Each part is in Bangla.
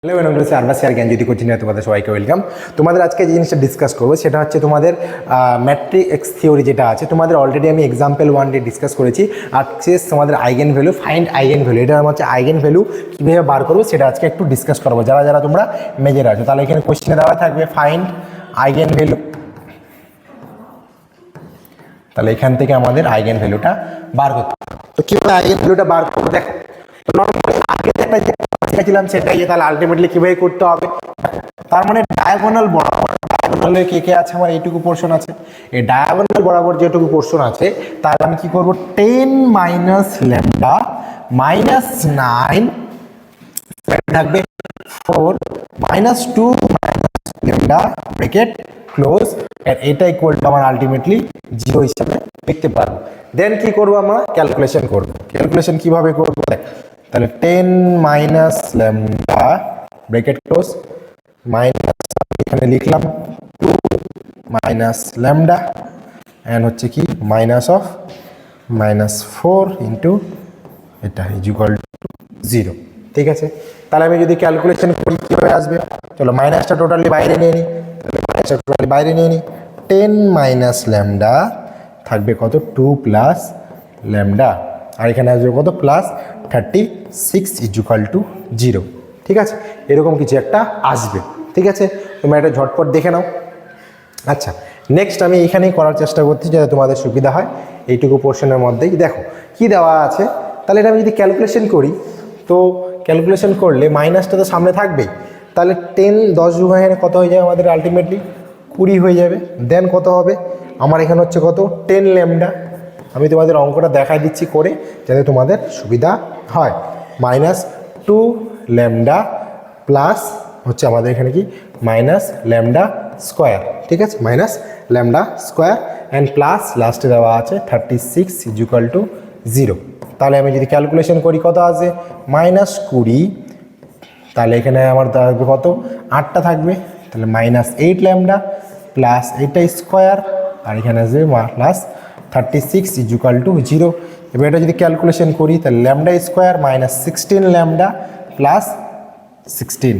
হ্যালো বন্ধুরা, আরবাস আর জ্ঞান যদি কোচিং তোমাদের সবাইকে ওয়েলকাম। তোমাদের আজকে যে জিনিসটা ডিসকাস করবো সেটা হচ্ছে তোমাদের ম্যাট্রিক্স থিওরি যেটা আছে। তোমাদের অলরেডি আমি এক্সাম্পল 1 ডে ডিসকাস করেছি। আজকে তোমাদের eigen value, find eigen value, এটা হচ্ছে আইগেন ভ্যালু কীভাবে বার করবো সেটা আজকে একটু ডিসকাস করবো। যারা যারা তোমরা মেজর আছো তাহলে এখানে কোশ্চেনে দেওয়া থাকবে ফাইন্ড আইগেন ভ্যালু। তাহলে এখান থেকে আমাদের আইগেন ভ্যালুটা বার করতে হবে। তো কীভাবে আইগেন ভ্যালুটা বার করবো দেখো, আগে একটা শিখেছিলাম সেটাই, তাহলে আলটিমেটলি কীভাবে করতে হবে। তার মানে ডায়াগোনাল বরাবর, ডায়াগোনালে কে আছে আমার এইটুকু পোর্শন আছে, এই ডায়াগোনাল বরাবর যেটুকু পোর্শন আছে তাহলে আমি কী করবো, 10 মাইনাস ল্যামডা মাইনাস 9 থাকবে 4 minus 2 minus lambda bracket close, এটা ইকুয়াল টু আমার আলটিমেটলি 0 হিসাবে লিখতে পারবো। দেন কি করবো, আমরা ক্যালকুলেশন করবো। ক্যালকুলেশন কিভাবে করবো দেখ, তাহলে 10 minus lambda bracket close minus, এখানে লিখলাম 2 মাইনাস ল্যামডা অ্যান্ড হচ্ছে কি মাইনাস অফ মাইনাস 4 ইন্টু এটা ইজ ইকুয়াল টু 0। ঠিক আছে, তাহলে আমি যদি ক্যালকুলেশন করি কীভাবে আসবে, চলো মাইনাসটা টোটালি বাইরে নিয়ে নিই। তাহলে মাইনাসটা টোটালি বাইরে নিয়ে নিই, 10 মাইনাস ল্যামডা থাকবে কত, 2 প্লাস ল্যামডা, আর এখানে আসবে কত প্লাস 36 ইজ ইকুয়াল টু 0। ঠিক আছে, এরকম কিছু একটা আসবে। ঠিক আছে, তোমরা এটা ঝটপট দেখে নাও। আচ্ছা, নেক্সট আমি এখানেই করার চেষ্টা করছি যাতে তোমাদের সুবিধা হয়। এইটুকু পোর্শনের মধ্যেই দেখো কি দেওয়া আছে। তাহলে এটা আমি যদি ক্যালকুলেশন করি, তো ক্যালকুলেশন করলে মাইনাসটা তো সামনে থাকবেই। তাহলে 10 10 এখানে কত হয়ে যাবে আমাদের আলটিমেটলি 20 হয়ে যাবে। দেন কত হবে আমার এখানে হচ্ছে কত 10 ল্যামডা। আমি তোমাদের অঙ্কটা দেখাই দিচ্ছি করে যাতে তোমাদের সুবিধা হয়। মাইনাস 2 ল্যামডা প্লাস হচ্ছে আমাদের এখানে কি মাইনাস ল্যামডা স্কোয়ার। ঠিক আছে, minus lambda square and plus লাস্টে দেওয়া আছে 36 ইজ ইকুয়াল টু 0। তাহলে আমি যদি ক্যালকুলেশন করি কত আসবে, মাইনাস 20, তাহলে এখানে আমার থাকবে কত 8টা থাকবে, তাহলে মাইনাস 8 ল্যামডা প্লাস 8টা স্কোয়ার, আর এখানে আসবে প্লাস 36 ইজ ইকুয়াল টু 0। এবার এটা যদি ক্যালকুলেশন করি তাহলে lambda square minus 16 lambda plus 16।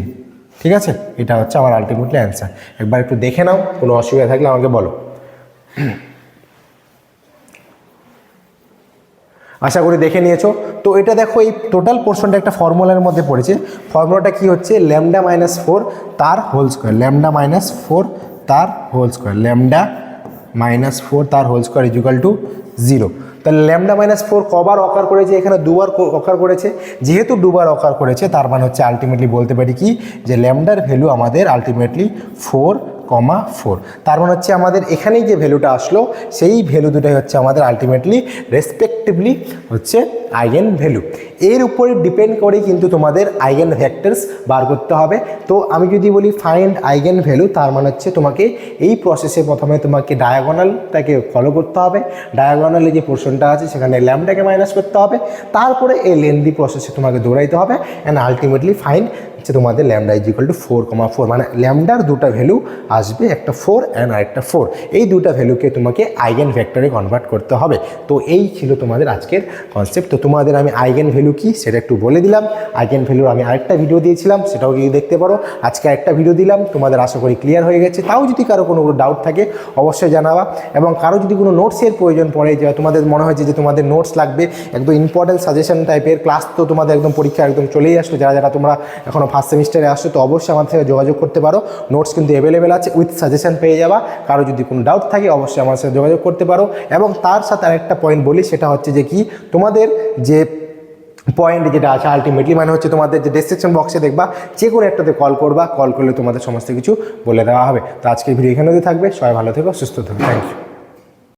ঠিক আছে, এটা হচ্ছে আমার আলটিমেটলি অ্যান্সার। একবার একটু দেখে নাও, কোনো অসুবিধা থাকলে আমাকে বলো। আশা করি দেখে নিয়েছো। তো এটা দেখো, এই টোটাল পোর্শনটা একটা ফর্মুলার মধ্যে পড়েছে। ফর্মুলাটা কি হচ্ছে, ল্যামডা মাইনাস 4 তার হোল স্কোয়ার, ল্যামডা মাইনাস 4 তার হোল স্কোয়ার, ল্যামডা মাইনাস 4 তার whole square is equal to 0। তাহলে ল্যামডা মাইনাস 4 কবার অকার করেছে, এখানে দুবার অকার করেছে। যেহেতু দুবার অকার করেছে তার মানে হচ্ছে আলটিমেটলি বলতে পারি কি, যে ল্যামডার ভ্যালু আমাদের আলটিমেটলি 4,4। তার মানে হচ্ছে আমাদের এখানেই যে ভ্যালুটা আসলো সেই ভ্যালু দুটাই হচ্ছে আমাদের আলটিমেটলি রেসপেক্টিভলি হচ্ছে আইগেন ভ্যালু। এর উপরে ডিপেন্ড করেই কিন্তু তোমাদের আইগেন ভেক্টরস বার করতে হবে। তো আমি যদি বলি ফাইন্ড আইগেন ভ্যালু, তার মানে হচ্ছে তোমাকে এই প্রসেসে প্রথমে তোমাকে ডায়াগোনালটাকে ফলো করতে হবে। ডায়াগোনালে যে পোর্শনটা আছে সেখানে ল্যামডাকে মাইনাস করতে হবে, তারপরে এই লেন্দি প্রসেসে তোমাকে দৌড়াইতে হবে অ্যান্ড আলটিমেটলি ফাইন্ড হচ্ছে তোমাদের ল্যামডা ইজ ইকুয়াল টু 4,4, মানে ল্যামডার দুটা ভ্যালু আসবে, একটা 4 অ্যান্ড আরেকটা 4। এই দুটা ভ্যালুকে তোমাকে আইগেন ভেক্টরে কনভার্ট করতে হবে। তো এই ছিল তোমাদের আজকের কনসেপ্ট। তো তোমাদের আমি আইগেন ভ্যালু কি সেটা একটু বলে দিলাম। আইগেন ভ্যালুর আমি আরেকটা ভিডিও দিয়েছিলাম, সেটাও গিয়ে দেখতে পারো। আজকে একটা ভিডিও দিলাম, তোমাদের আশা করি ক্লিয়ার হয়ে গেছে। তাও যদি কারো কোনো ডাউট থাকে অবশ্যই জানাবা, এবং কারো যদি কোনো নোটসের প্রয়োজন পড়ে, যে তোমাদের মনে হয়েছে যে তোমাদের নোটস লাগবে, একদম ইম্পর্টেন্ট সাজেশন টাইপের ক্লাস, তো তোমাদের একদম পরীক্ষা একদম চলেই আসলো, যারা যারা তোমরা এখনও ফার্স্ট সেমিস্টারে আসছো, তো অবশ্যই আমার সাথে যোগাযোগ করতে পারো। নোটস কিন্তু অ্যাভেলেবেল আছে, উইথ সাজেশন পেয়ে যাবা। কারো যদি কোনো ডাউট থাকে অবশ্যই আমার সাথে যোগাযোগ করতে পারো। এবং তার সাথে আরেকটা পয়েন্ট বলি, সেটা হচ্ছে যে কি, তোমাদের যে পয়েন্ট যেটা আছে আলটিমেটলি মানে হচ্ছে তোমাদের যে ডেসক্রিপশন বক্সে দেখবা, যে কোনো একটাতে কল করবা, কল করলে তোমাদের সমস্ত কিছু বলে দেওয়া হবে। তো আজকের ভিডিও এখানে থাকবে। সবাই ভালো থেকো, সুস্থ থেকো, থ্যাংক ইউ।